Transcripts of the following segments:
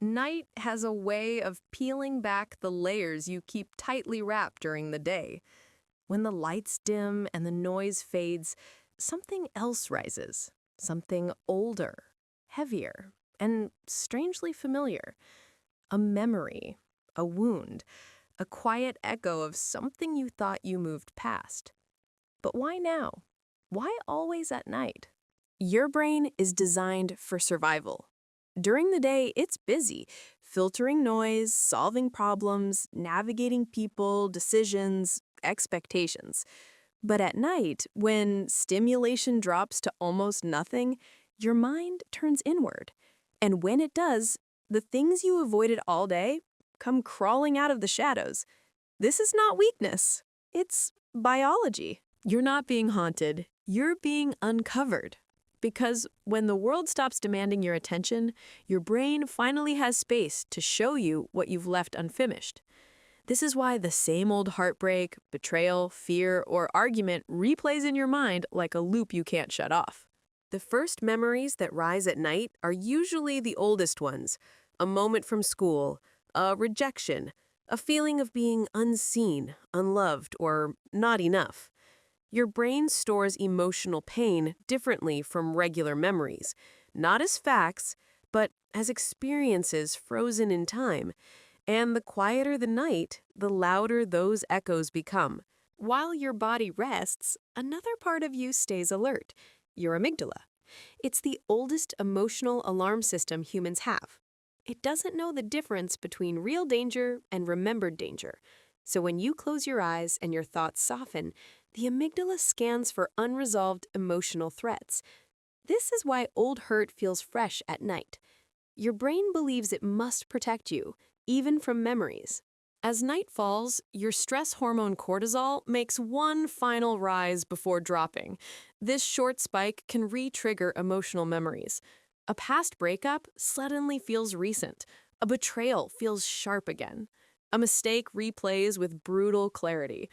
Night has a way of peeling back the layers you keep tightly wrapped during the day. When the lights dim and the noise fades, something else rises. Something older, heavier, and strangely familiar. A memory, a wound, a quiet echo of something you thought you moved past. But why now? Why always at night? Your brain is designed for survival. During the day, it's busy, filtering noise, solving problems, navigating people, decisions, expectations. But at night, when stimulation drops to almost nothing, your mind turns inward. And when it does, the things you avoided all day come crawling out of the shadows. This is not weakness. It's biology. You're not being haunted. You're being uncovered. Because when the world stops demanding your attention, your brain finally has space to show you what you've left unfinished. This is why the same old heartbreak, betrayal, fear, or argument replays in your mind like a loop you can't shut off. The first memories that rise at night are usually the oldest ones. A moment from school, a rejection, a feeling of being unseen, unloved, or not enough. Your brain stores emotional pain differently from regular memories, not as facts, but as experiences frozen in time. And the quieter the night, the louder those echoes become. While your body rests, another part of you stays alert, your amygdala. It's the oldest emotional alarm system humans have. It doesn't know the difference between real danger and remembered danger. So when you close your eyes and your thoughts soften, the amygdala scans for unresolved emotional threats. This is why old hurt feels fresh at night. Your brain believes it must protect you, even from memories. As night falls, your stress hormone cortisol makes one final rise before dropping. This short spike can re-trigger emotional memories. A past breakup suddenly feels recent. A betrayal feels sharp again. A mistake replays with brutal clarity.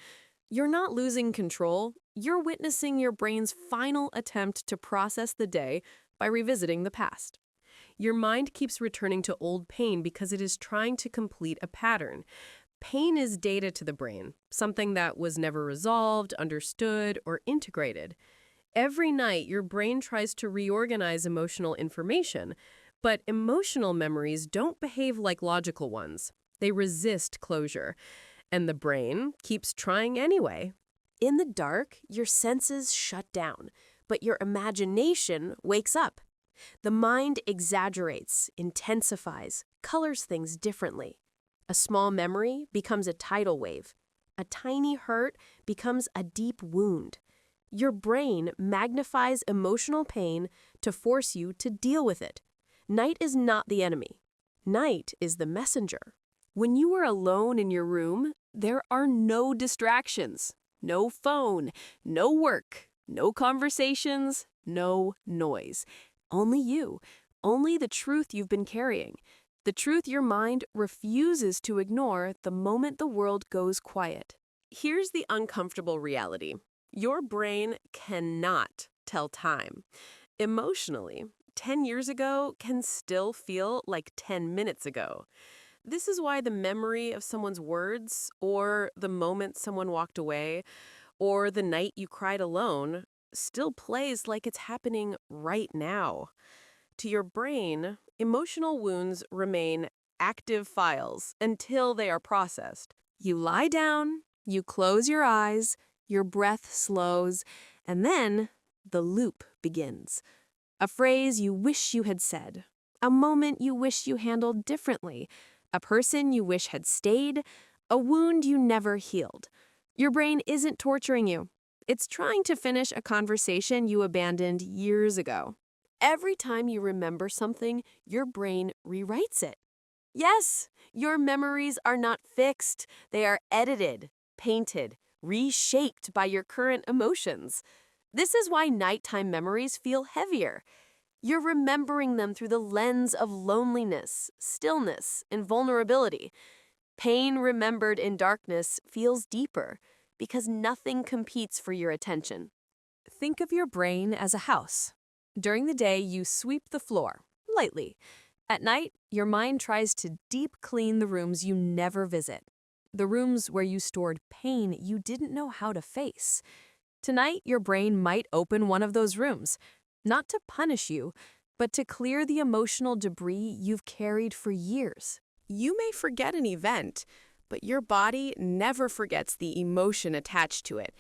You're not losing control. You're witnessing your brain's final attempt to process the day by revisiting the past. Your mind keeps returning to old pain because it is trying to complete a pattern. Pain is data to the brain, something that was never resolved, understood, or integrated. Every night, your brain tries to reorganize emotional information, but emotional memories don't behave like logical ones. They resist closure, and the brain keeps trying anyway. In the dark, your senses shut down, but your imagination wakes up. The mind exaggerates, intensifies, colors things differently. A small memory becomes a tidal wave. A tiny hurt becomes a deep wound. Your brain magnifies emotional pain to force you to deal with it. Night is not the enemy. Night is the messenger. When you are alone in your room, there are no distractions. No phone, no work, no conversations, no noise. Only you, only the truth you've been carrying, the truth your mind refuses to ignore the moment the world goes quiet. Here's the uncomfortable reality. Your brain cannot tell time. Emotionally, 10 years ago can still feel like 10 minutes ago. This is why the memory of someone's words, or the moment someone walked away, or the night you cried alone, still plays like it's happening right now. To your brain, emotional wounds remain active files until they are processed. You lie down, you close your eyes, your breath slows, and then the loop begins. A phrase you wish you had said, a moment you wish you handled differently, a person you wish had stayed, a wound you never healed. Your brain isn't torturing you. It's trying to finish a conversation you abandoned years ago. Every time you remember something, your brain rewrites it. Yes, your memories are not fixed. They are edited, painted, reshaped by your current emotions. This is why nighttime memories feel heavier. You're remembering them through the lens of loneliness, stillness, and vulnerability. Pain remembered in darkness feels deeper because nothing competes for your attention. Think of your brain as a house. During the day, you sweep the floor, lightly. At night, your mind tries to deep clean the rooms you never visit, the rooms where you stored pain you didn't know how to face. Tonight, your brain might open one of those rooms, not to punish you, but to clear the emotional debris you've carried for years. You may forget an event, but your body never forgets the emotion attached to it.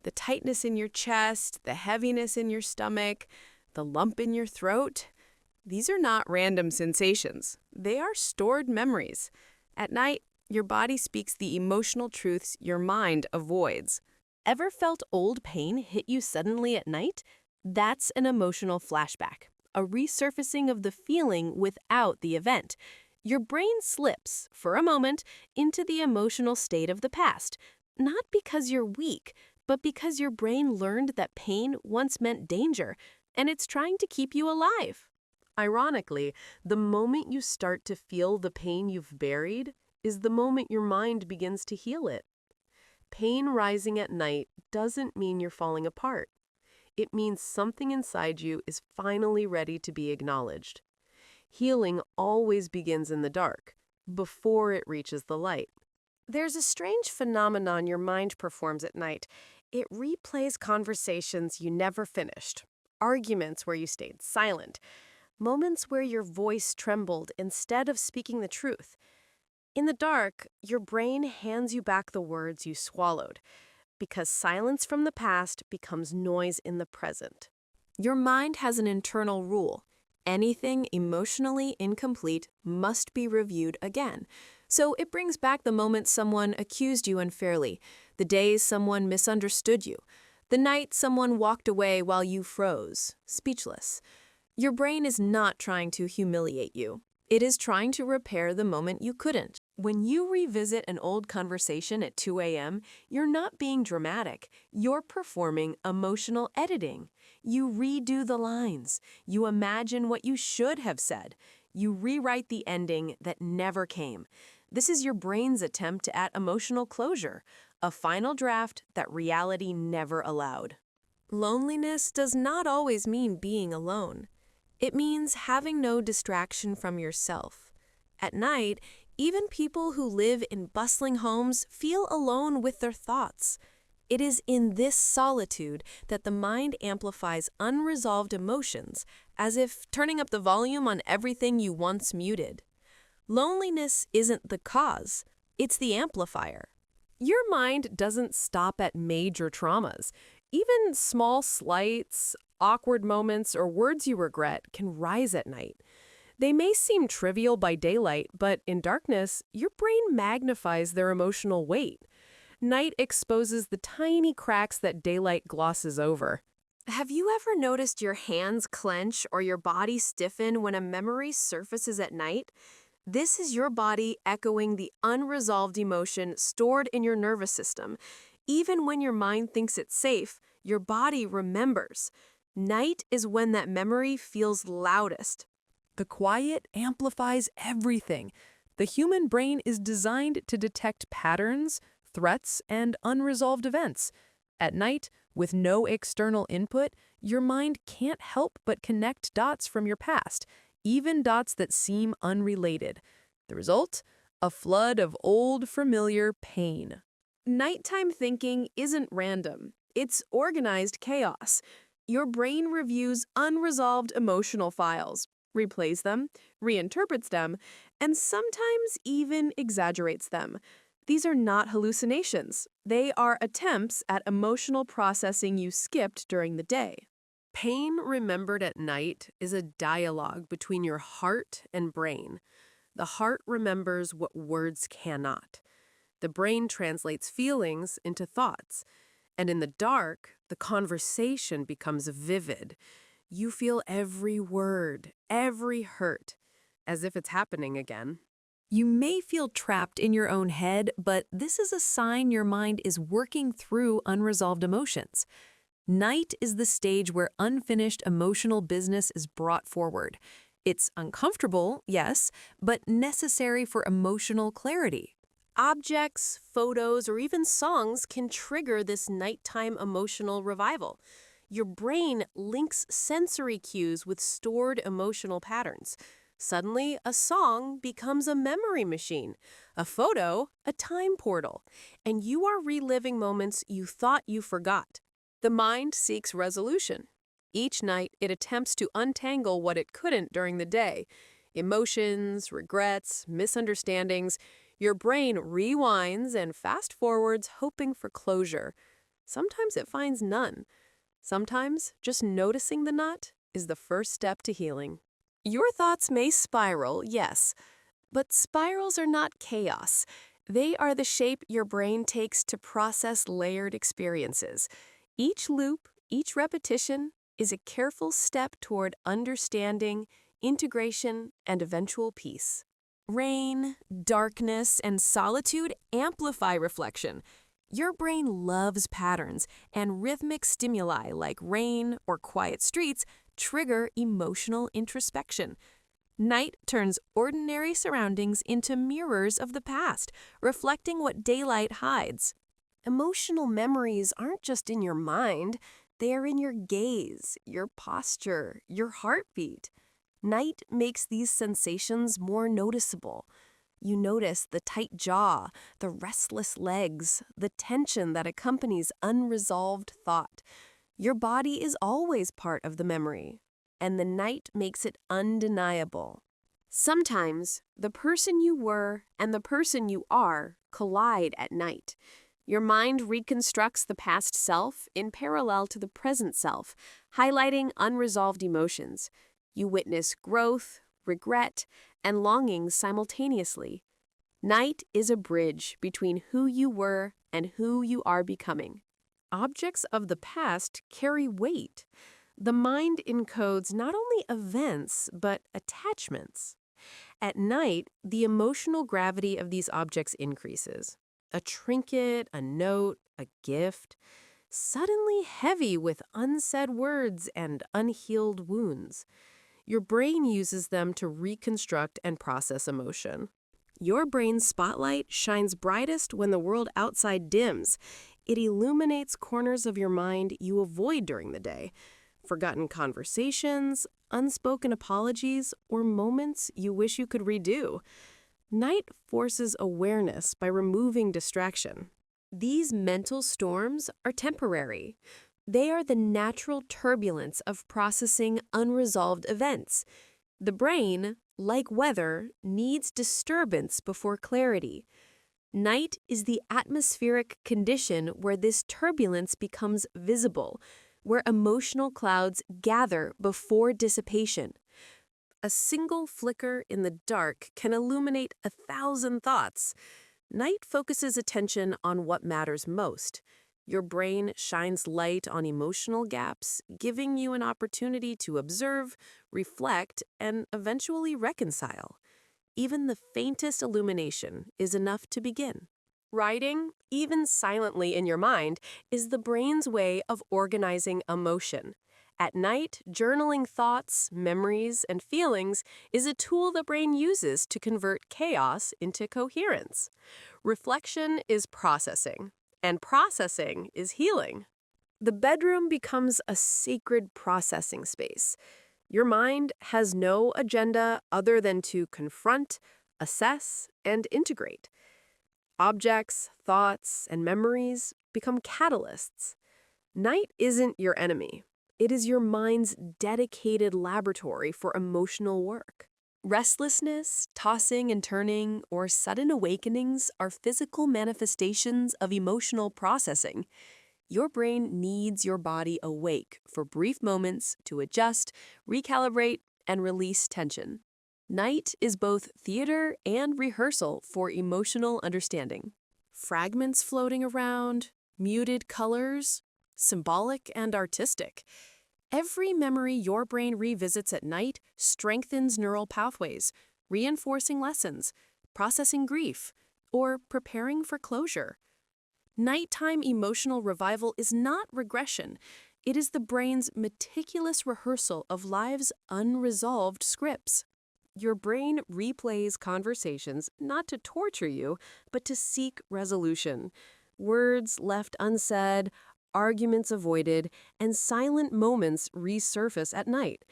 The tightness in your chest, the heaviness in your stomach, the lump in your throat. These are not random sensations. They are stored memories. At night, your body speaks the emotional truths your mind avoids. Ever felt old pain hit you suddenly at night? That's an emotional flashback, a resurfacing of the feeling without the event. Your brain slips, for a moment, into the emotional state of the past, not because you're weak, but because your brain learned that pain once meant danger, and it's trying to keep you alive. Ironically, the moment you start to feel the pain you've buried is the moment your mind begins to heal it. Pain rising at night doesn't mean you're falling apart. It means something inside you is finally ready to be acknowledged. Healing always begins in the dark, before it reaches the light. There's a strange phenomenon your mind performs at night. It replays conversations you never finished, arguments where you stayed silent, moments where your voice trembled instead of speaking the truth. In the dark, your brain hands you back the words you swallowed, because silence from the past becomes noise in the present. Your mind has an internal rule. Anything emotionally incomplete must be reviewed again. So it brings back the moment someone accused you unfairly, the days someone misunderstood you, the night someone walked away while you froze, speechless. Your brain is not trying to humiliate you. It is trying to repair the moment you couldn't. When you revisit an old conversation at 2 a.m., you're not being dramatic. You're performing emotional editing. You redo the lines. You imagine what you should have said. You rewrite the ending that never came. This is your brain's attempt at emotional closure, a final draft that reality never allowed. Loneliness does not always mean being alone. It means having no distraction from yourself. At night, even people who live in bustling homes feel alone with their thoughts. It is in this solitude that the mind amplifies unresolved emotions, as if turning up the volume on everything you once muted. Loneliness isn't the cause, it's the amplifier. Your mind doesn't stop at major traumas. Even small slights, awkward moments, or words you regret can rise at night. They may seem trivial by daylight, but in darkness, your brain magnifies their emotional weight. Night exposes the tiny cracks that daylight glosses over. Have you ever noticed your hands clench or your body stiffen when a memory surfaces at night? This is your body echoing the unresolved emotion stored in your nervous system. Even when your mind thinks it's safe, your body remembers. Night is when that memory feels loudest. The quiet amplifies everything. The human brain is designed to detect patterns, threats, and unresolved events. At night, with no external input, your mind can't help but connect dots from your past, even dots that seem unrelated. The result? A flood of old, familiar pain. Nighttime thinking isn't random. It's organized chaos. Your brain reviews unresolved emotional files, replays them, reinterprets them, and sometimes even exaggerates them. These are not hallucinations. They are attempts at emotional processing you skipped during the day. Pain remembered at night is a dialogue between your heart and brain. The heart remembers what words cannot. The brain translates feelings into thoughts. And in the dark, the conversation becomes vivid. You feel every word, every hurt, as if it's happening again. You may feel trapped in your own head, but this is a sign your mind is working through unresolved emotions. Night is the stage where unfinished emotional business is brought forward. It's uncomfortable, yes, but necessary for emotional clarity. Objects, photos, or even songs can trigger this nighttime emotional revival. Your brain links sensory cues with stored emotional patterns. Suddenly, a song becomes a memory machine, a photo, a time portal, and you are reliving moments you thought you forgot. The mind seeks resolution. Each night, it attempts to untangle what it couldn't during the day. Emotions, regrets, misunderstandings. Your brain rewinds and fast forwards, hoping for closure. Sometimes it finds none. Sometimes just noticing the knot is the first step to healing. Your thoughts may spiral, yes, but spirals are not chaos. They are the shape your brain takes to process layered experiences. Each loop, each repetition, is a careful step toward understanding, integration, and eventual peace. Rain, darkness, and solitude amplify reflection. Your brain loves patterns, and rhythmic stimuli like rain or quiet streets trigger emotional introspection. Night turns ordinary surroundings into mirrors of the past, reflecting what daylight hides. Emotional memories aren't just in your mind, they are in your gaze, your posture, your heartbeat. Night makes these sensations more noticeable. You notice the tight jaw, the restless legs, the tension that accompanies unresolved thought. Your body is always part of the memory, and the night makes it undeniable. Sometimes, the person you were and the person you are collide at night. Your mind reconstructs the past self in parallel to the present self, highlighting unresolved emotions. You witness growth, regret, and longing simultaneously. Night is a bridge between who you were and who you are becoming. Objects of the past carry weight. The mind encodes not only events, but attachments. At night, the emotional gravity of these objects increases. A trinket, a note, a gift, suddenly heavy with unsaid words and unhealed wounds. Your brain uses them to reconstruct and process emotion. Your brain's spotlight shines brightest when the world outside dims. It illuminates corners of your mind you avoid during the day. Forgotten conversations, unspoken apologies, or moments you wish you could redo. Night forces awareness by removing distraction. These mental storms are temporary. They are the natural turbulence of processing unresolved events. The brain, like weather, needs disturbance before clarity. Night is the atmospheric condition where this turbulence becomes visible, where emotional clouds gather before dissipation. A single flicker in the dark can illuminate 1,000 thoughts. Night focuses attention on what matters most. Your brain shines light on emotional gaps, giving you an opportunity to observe, reflect, and eventually reconcile. Even the faintest illumination is enough to begin. Writing, even silently in your mind, is the brain's way of organizing emotion. At night, journaling thoughts, memories, and feelings is a tool the brain uses to convert chaos into coherence. Reflection is processing, and processing is healing. The bedroom becomes a sacred processing space. Your mind has no agenda other than to confront, assess, and integrate. Objects, thoughts, and memories become catalysts. Night isn't your enemy. It is your mind's dedicated laboratory for emotional work. Restlessness, tossing and turning, or sudden awakenings are physical manifestations of emotional processing. Your brain needs your body awake for brief moments to adjust, recalibrate, and release tension. Night is both theater and rehearsal for emotional understanding. Fragments floating around, muted colors, symbolic and artistic. Every memory your brain revisits at night strengthens neural pathways, reinforcing lessons, processing grief, or preparing for closure. Nighttime emotional revival is not regression. It is the brain's meticulous rehearsal of life's unresolved scripts. Your brain replays conversations not to torture you, but to seek resolution. Words left unsaid, arguments avoided, and silent moments resurface at night.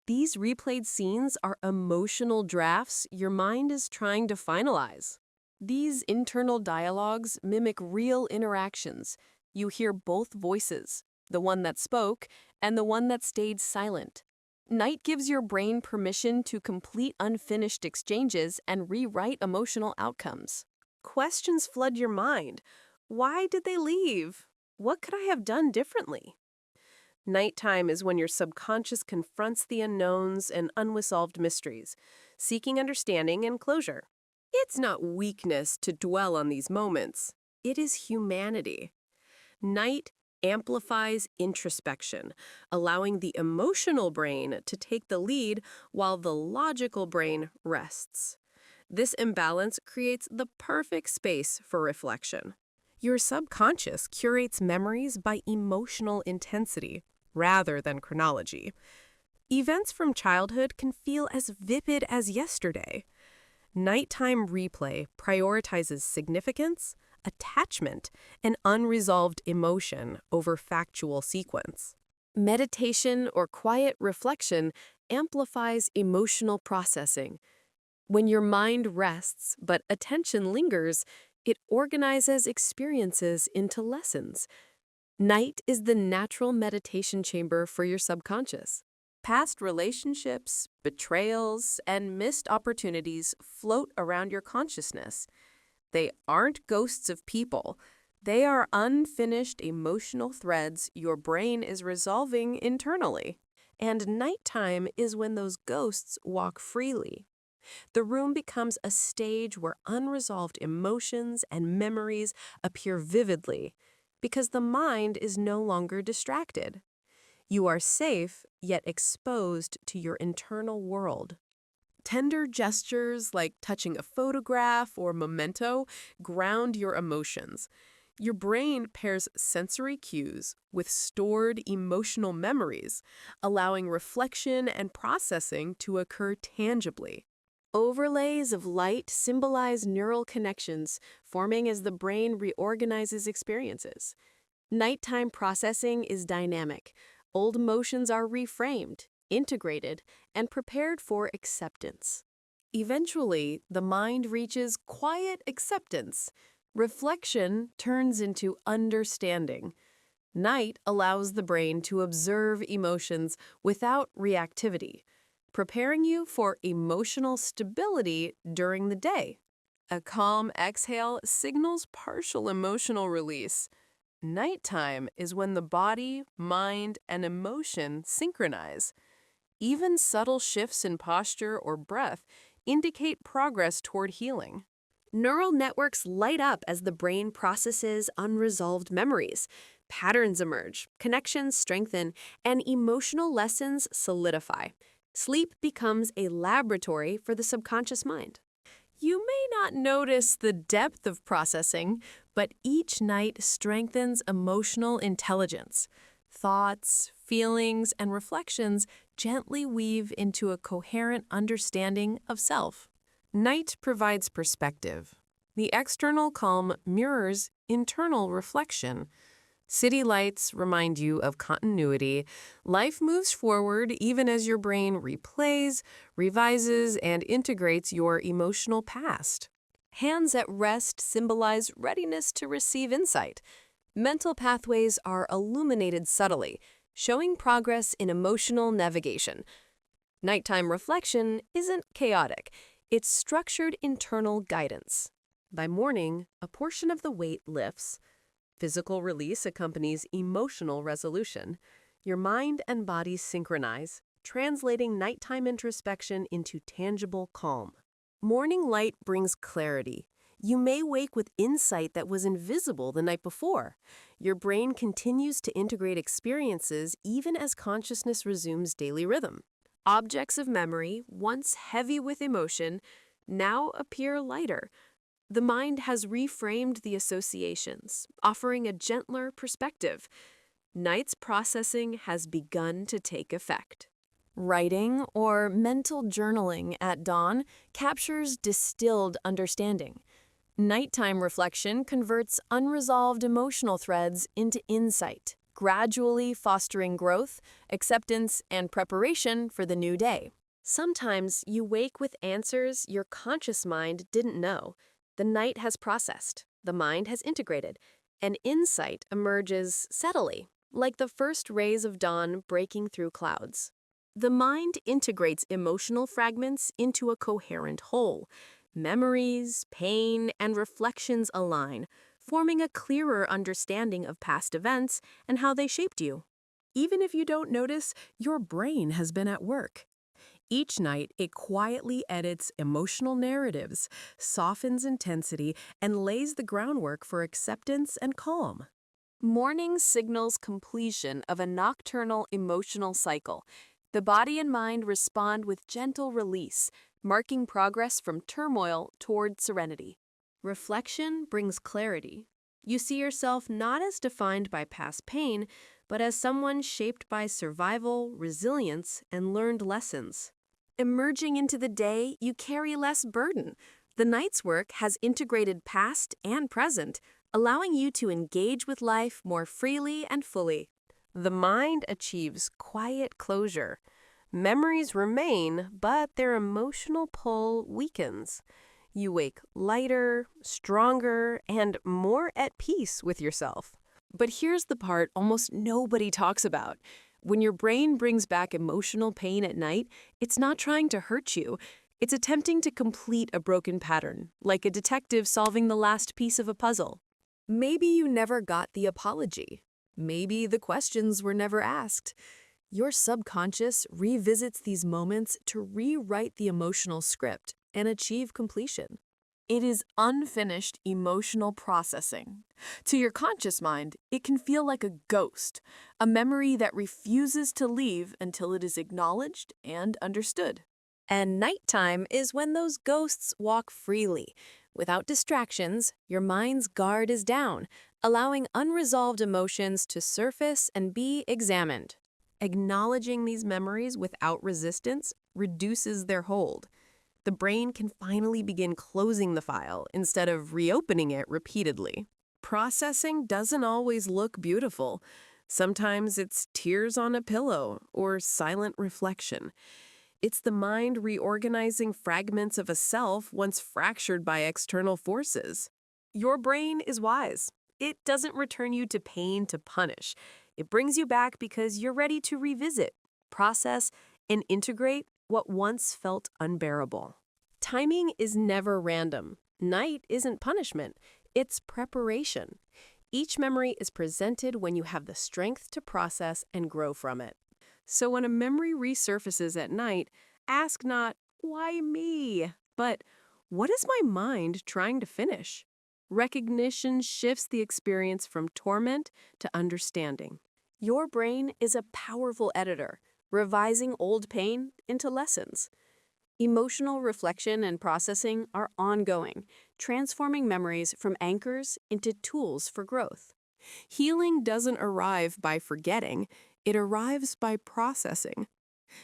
These replayed scenes are emotional drafts your mind is trying to finalize. These internal dialogues mimic real interactions. You hear both voices, the one that spoke and the one that stayed silent. Night gives your brain permission to complete unfinished exchanges and rewrite emotional outcomes. Questions flood your mind. Why did they leave? What could I have done differently? Nighttime is when your subconscious confronts the unknowns and unresolved mysteries, seeking understanding and closure. It's not weakness to dwell on these moments. It is humanity. Night amplifies introspection, allowing the emotional brain to take the lead while the logical brain rests. This imbalance creates the perfect space for reflection. Your subconscious curates memories by emotional intensity rather than chronology. Events from childhood can feel as vivid as yesterday. Nighttime replay prioritizes significance, attachment, and unresolved emotion over factual sequence. Meditation or quiet reflection amplifies emotional processing. When your mind rests but attention lingers, it organizes experiences into lessons. Night is the natural meditation chamber for your subconscious. Past relationships, betrayals, and missed opportunities float around your consciousness. They aren't ghosts of people. They are unfinished emotional threads your brain is resolving internally. And nighttime is when those ghosts walk freely. The room becomes a stage where unresolved emotions and memories appear vividly, because the mind is no longer distracted. You are safe, yet exposed to your internal world. Tender gestures like touching a photograph or memento ground your emotions. Your brain pairs sensory cues with stored emotional memories, allowing reflection and processing to occur tangibly. Overlays of light symbolize neural connections, forming as the brain reorganizes experiences. Nighttime processing is dynamic. Old emotions are reframed, integrated, and prepared for acceptance. Eventually, the mind reaches quiet acceptance. Reflection turns into understanding. Night allows the brain to observe emotions without reactivity, preparing you for emotional stability during the day. A calm exhale signals partial emotional release. Nighttime is when the body, mind, and emotion synchronize. Even subtle shifts in posture or breath indicate progress toward healing. Neural networks light up as the brain processes unresolved memories. Patterns emerge, connections strengthen, and emotional lessons solidify. Sleep becomes a laboratory for the subconscious mind. You may not notice the depth of processing, but each night strengthens emotional intelligence. Thoughts, feelings, and reflections gently weave into a coherent understanding of self. Night provides perspective. The external calm mirrors internal reflection. City lights remind you of continuity. Life moves forward even as your brain replays, revises, and integrates your emotional past. Hands at rest symbolize readiness to receive insight. Mental pathways are illuminated subtly, showing progress in emotional navigation. Nighttime reflection isn't chaotic. It's structured internal guidance. By morning, a portion of the weight lifts. Physical release accompanies emotional resolution. Your mind and body synchronize, translating nighttime introspection into tangible calm. Morning light brings clarity. You may wake with insight that was invisible the night before. Your brain continues to integrate experiences even as consciousness resumes daily rhythm. Objects of memory, once heavy with emotion, now appear lighter. The mind has reframed the associations, offering a gentler perspective. Night's processing has begun to take effect. Writing or mental journaling at dawn captures distilled understanding. Nighttime reflection converts unresolved emotional threads into insight. gradually fostering growth, acceptance, and preparation for the new day. Sometimes you wake with answers your conscious mind didn't know. The night has processed, the mind has integrated, and insight emerges subtly, like the first rays of dawn breaking through clouds. The mind integrates emotional fragments into a coherent whole. Memories, pain, and reflections align, forming a clearer understanding of past events and how they shaped you. Even if you don't notice, your brain has been at work. Each night, it quietly edits emotional narratives, softens intensity, and lays the groundwork for acceptance and calm. Morning signals completion of a nocturnal emotional cycle. The body and mind respond with gentle release, marking progress from turmoil toward serenity. Reflection brings clarity. You see yourself not as defined by past pain, but as someone shaped by survival, resilience, and learned lessons. Emerging into the day, you carry less burden. The night's work has integrated past and present, allowing you to engage with life more freely and fully. The mind achieves quiet closure. Memories remain, but their emotional pull weakens. You wake lighter, stronger, and more at peace with yourself. But here's the part almost nobody talks about. When your brain brings back emotional pain at night, it's not trying to hurt you. It's attempting to complete a broken pattern, like a detective solving the last piece of a puzzle. Maybe you never got the apology. Maybe the questions were never asked. Your subconscious revisits these moments to rewrite the emotional script and achieve completion. It is unfinished emotional processing. To your conscious mind, it can feel like a ghost, a memory that refuses to leave until it is acknowledged and understood. And nighttime is when those ghosts walk freely. Without distractions, your mind's guard is down, allowing unresolved emotions to surface and be examined. Acknowledging these memories without resistance reduces their hold. The brain can finally begin closing the file instead of reopening it repeatedly. Processing doesn't always look beautiful. Sometimes it's tears on a pillow or silent reflection. It's the mind reorganizing fragments of a self once fractured by external forces. Your brain is wise. It doesn't return you to pain to punish. It brings you back because you're ready to revisit, process, and integrate what once felt unbearable. Timing is never random. Night isn't punishment, it's preparation. Each memory is presented when you have the strength to process and grow from it. So when a memory resurfaces at night, ask not, why me? But, what is my mind trying to finish? Recognition shifts the experience from torment to understanding. Your brain is a powerful editor, revising old pain into lessons. Emotional reflection and processing are ongoing, transforming memories from anchors into tools for growth. Healing doesn't arrive by forgetting, it arrives by processing.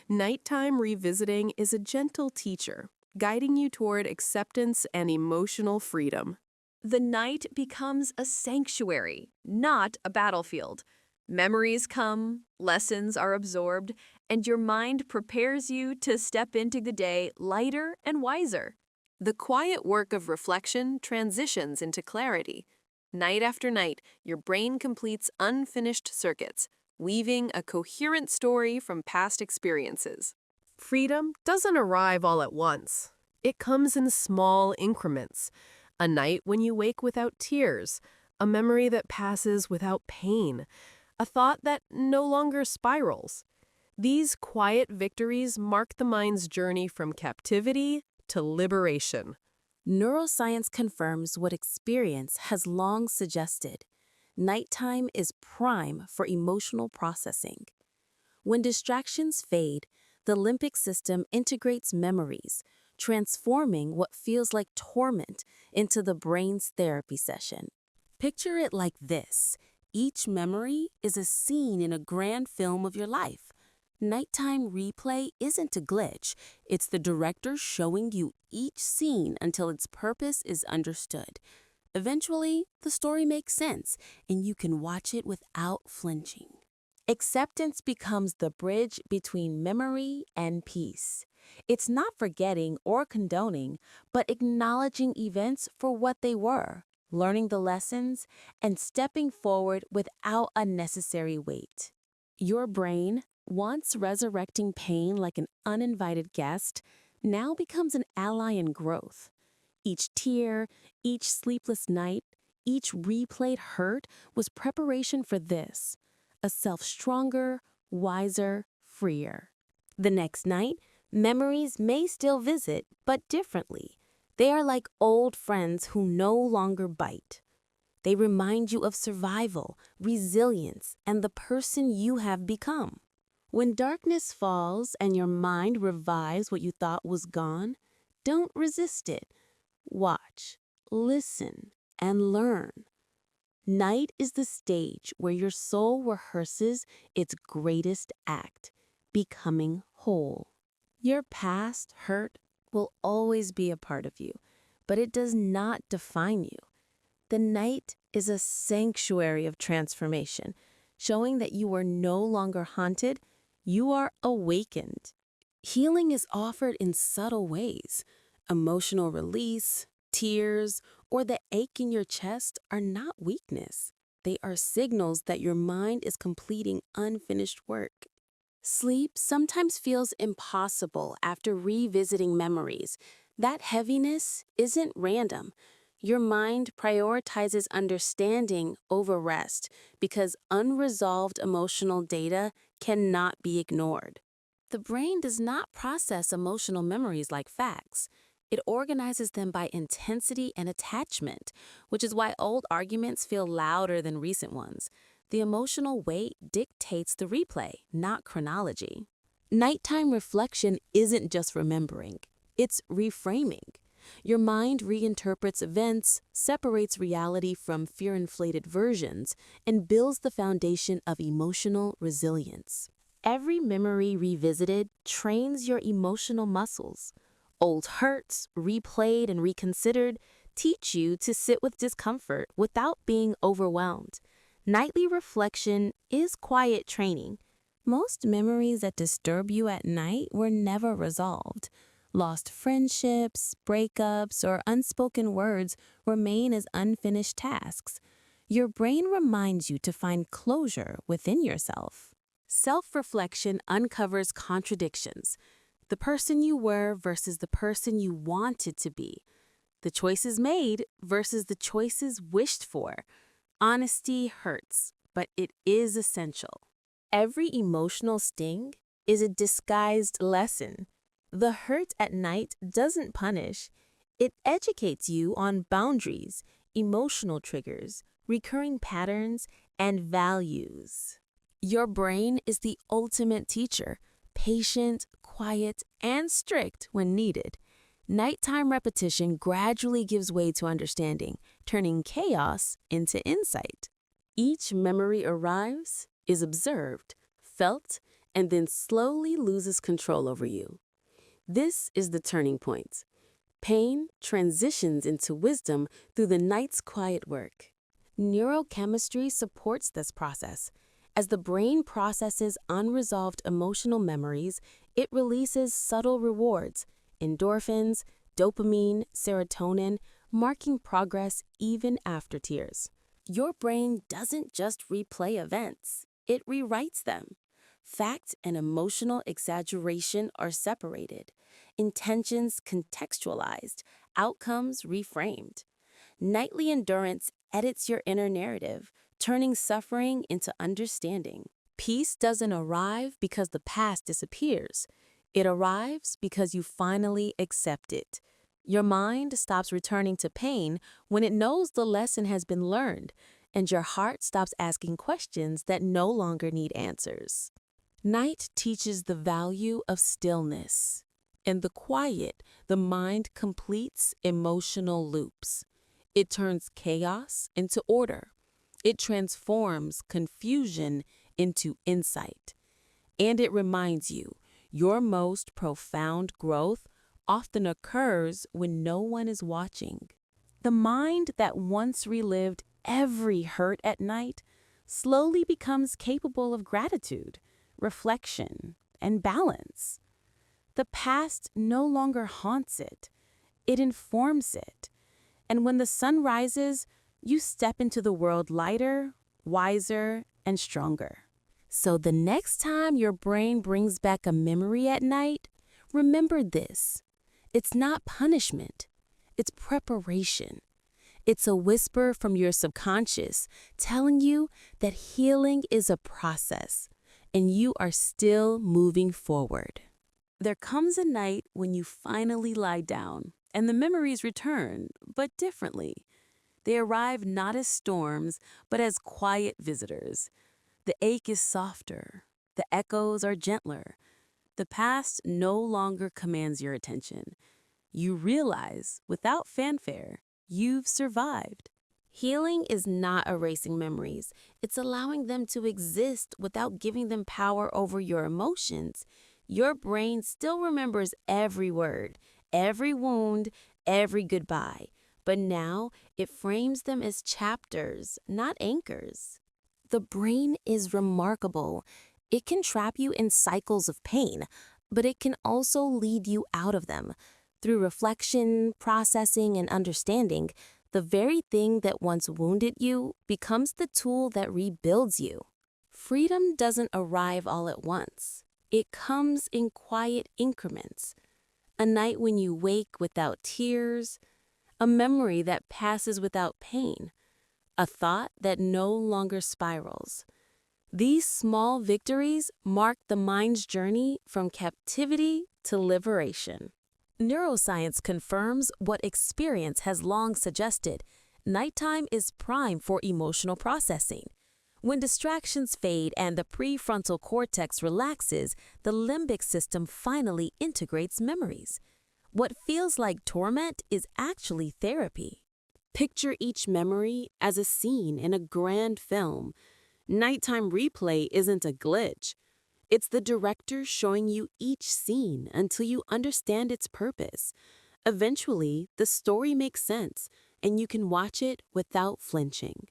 Nighttime revisiting is a gentle teacher, guiding you toward acceptance and emotional freedom. The night becomes a sanctuary, not a battlefield. Memories come, lessons are absorbed, and your mind prepares you to step into the day lighter and wiser. The quiet work of reflection transitions into clarity. Night after night, your brain completes unfinished circuits, weaving a coherent story from past experiences. Freedom doesn't arrive all at once. It comes in small increments. A night when you wake without tears, a memory that passes without pain, a thought that no longer spirals. These quiet victories mark the mind's journey from captivity to liberation. Neuroscience confirms what experience has long suggested. Nighttime is prime for emotional processing. When distractions fade, the limbic system integrates memories, transforming what feels like torment into the brain's therapy session. Picture it like this. Each memory is a scene in a grand film of your life. Nighttime replay isn't a glitch. It's the director showing you each scene until its purpose is understood. Eventually, the story makes sense, and you can watch it without flinching. Acceptance becomes the bridge between memory and peace. It's not forgetting or condoning, but acknowledging events for what they were, learning the lessons, and stepping forward without unnecessary weight. Your brain, once resurrecting pain like an uninvited guest, now becomes an ally in growth. Each tear, each sleepless night, each replayed hurt was preparation for this, a self stronger, wiser, freer. The next night, memories may still visit, but differently. They are like old friends who no longer bite. They remind you of survival, resilience, and the person you have become. When darkness falls and your mind revives what you thought was gone, don't resist it. Watch, listen, and learn. Night is the stage where your soul rehearses its greatest act, becoming whole. Your past hurt will always be a part of you, but it does not define you. The night is a sanctuary of transformation, showing that you are no longer haunted, you are awakened. Healing is offered in subtle ways. Emotional release, tears, or the ache in your chest are not weakness. They are signals that your mind is completing unfinished work. Sleep sometimes feels impossible after revisiting memories. That heaviness isn't random. Your mind prioritizes understanding over rest because unresolved emotional data cannot be ignored. The brain does not process emotional memories like facts. It organizes them by intensity and attachment, which is why old arguments feel louder than recent ones. The emotional weight dictates the replay, not chronology. Nighttime reflection isn't just remembering, it's reframing. Your mind reinterprets events, separates reality from fear-inflated versions, and builds the foundation of emotional resilience. Every memory revisited trains your emotional muscles. Old hurts, replayed and reconsidered, teach you to sit with discomfort without being overwhelmed. Nightly reflection is quiet training. Most memories that disturb you at night were never resolved. Lost friendships, breakups, or unspoken words remain as unfinished tasks. Your brain reminds you to find closure within yourself. Self-reflection uncovers contradictions. The person you were versus the person you wanted to be. The choices made versus the choices wished for. Honesty hurts, but it is essential. Every emotional sting is a disguised lesson. The hurt at night doesn't punish. It educates you on boundaries, emotional triggers, recurring patterns, and values. Your brain is the ultimate teacher, patient, quiet, and strict when needed. Nighttime repetition gradually gives way to understanding, turning chaos into insight. Each memory arrives, is observed, felt, and then slowly loses control over you. This is the turning point. Pain transitions into wisdom through the night's quiet work. Neurochemistry supports this process. As the brain processes unresolved emotional memories, it releases subtle rewards, endorphins, dopamine, serotonin, marking progress even after tears. Your brain doesn't just replay events, it rewrites them. Fact and emotional exaggeration are separated, intentions contextualized, outcomes reframed. Nightly endurance edits your inner narrative, turning suffering into understanding. Peace doesn't arrive because the past disappears. It arrives because you finally accept it. Your mind stops returning to pain when it knows the lesson has been learned, and your heart stops asking questions that no longer need answers. Night teaches the value of stillness. In the quiet, the mind completes emotional loops. It turns chaos into order. It transforms confusion into insight. And it reminds you, your most profound growth often occurs when no one is watching. The mind that once relived every hurt at night slowly becomes capable of gratitude, reflection, and balance. The past no longer haunts it, it informs it. And when the sun rises, you step into the world lighter, wiser, and stronger. So the next time your brain brings back a memory at night, remember this. It's not punishment, it's preparation. It's a whisper from your subconscious telling you that healing is a process and you are still moving forward. There comes a night when you finally lie down and the memories return, but differently. They arrive not as storms, but as quiet visitors. The ache is softer, the echoes are gentler. The past no longer commands your attention. You realize, without fanfare, you've survived. Healing is not erasing memories. It's allowing them to exist without giving them power over your emotions. Your brain still remembers every word, every wound, every goodbye. But now it frames them as chapters, not anchors. The brain is remarkable. It can trap you in cycles of pain, but it can also lead you out of them. Through reflection, processing, and understanding, the very thing that once wounded you becomes the tool that rebuilds you. Freedom doesn't arrive all at once. It comes in quiet increments. A night when you wake without tears, a memory that passes without pain, a thought that no longer spirals. These small victories mark the mind's journey from captivity to liberation. Neuroscience confirms what experience has long suggested. Nighttime is prime for emotional processing. When distractions fade and the prefrontal cortex relaxes, the limbic system finally integrates memories. What feels like torment is actually therapy. Picture each memory as a scene in a grand film. Nighttime replay isn't a glitch. It's the director showing you each scene until you understand its purpose. Eventually, the story makes sense, and you can watch it without flinching.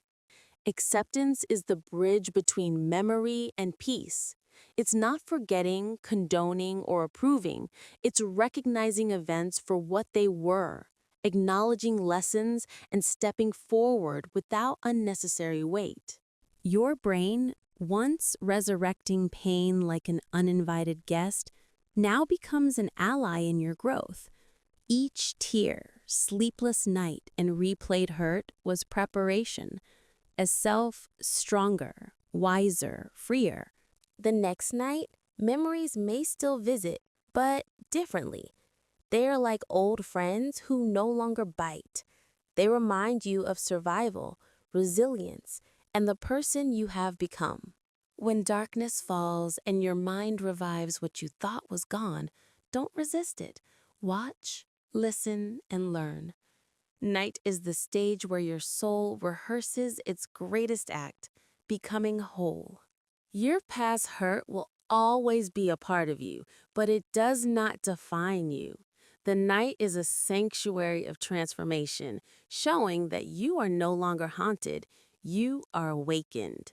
Acceptance is the bridge between memory and peace. It's not forgetting, condoning, or approving. It's recognizing events for what they were, acknowledging lessons, and stepping forward without unnecessary weight. Your brain, once resurrecting pain like an uninvited guest, now becomes an ally in your growth. Each tear, sleepless night, and replayed hurt was preparation. As self, stronger, wiser, freer. The next night, memories may still visit, but differently. They are like old friends who no longer bite. They remind you of survival, resilience, and the person you have become. When darkness falls and your mind revives what you thought was gone, don't resist it. Watch, listen, and learn. Night is the stage where your soul rehearses its greatest act, becoming whole. Your past hurt will always be a part of you, but it does not define you. The night is a sanctuary of transformation, showing that you are no longer haunted, you are awakened.